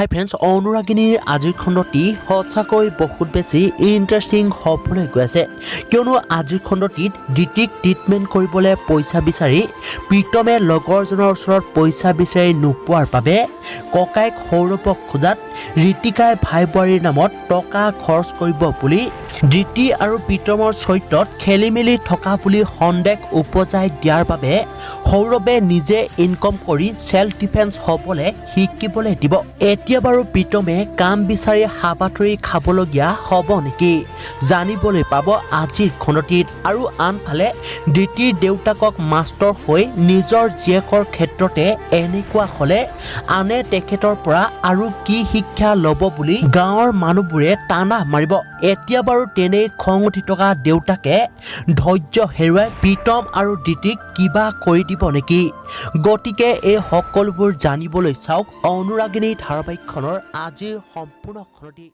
হাই friends, অনুৰাগিনীৰ আজিৰ খণ্ডটি সঁচাকৈ বহুত বেছি ইণ্টাৰেষ্টিং হ'বলৈ গৈ আছে, কিয়নো আজিৰ খণ্ডটিত ঋতিক ট্ৰিটমেণ্ট কৰিবলৈ পইচা বিচাৰি প্ৰীতমে লগৰজনৰ ওচৰত পইচা বিচাৰি নোপোৱাৰ বাবে ককাইক সৌৰভক খোজাত ঋতিকাই ভাই বোৱাৰীৰ নামত টকা খৰচ কৰিব বুলি ঋতি আৰু প্ৰীতমৰ চৰিত্ৰত খেলি মেলি থকা বুলি সন্দেহ উপজাই দিয়াৰ বাবে সৌৰভে নিজে ইনকম কৰি চেল্ফ ডিফেন্স হ'বলৈ শিকিবলৈ দিব। এতিয়া বাৰু প্ৰীতমে কাম বিচাৰি হাবাথুৰি খাবলগীয়া হ'ব নেকি জানিবলৈ পাব আজিৰ খণ্ডটিত। আৰু আনফালে ঋতিৰ দেউতাকক মাষ্টৰ হৈ নিজৰ জীয়েকৰ ক্ষেত্ৰতে এনেকুৱা হ'লে আনে তেখেতৰ পৰা আৰু কি শিক্ষা ল'ব বুলি গাঁৱৰ মানুহবোৰে টানা মাৰিব। এতিয়া বাৰু তেনেই খং উঠি থকা দেউতাকে ধৈৰ্য হেৰুৱাই প্ৰীতম আৰু ঋতিক কিবা কৰি দিব নেকি? গতিকে এই সকলোবোৰ জানিবলৈ চাওক অনুৰাগিনী ধাৰাবাহিকখনৰ আজিৰ সম্পূৰ্ণ খণ্ডটি।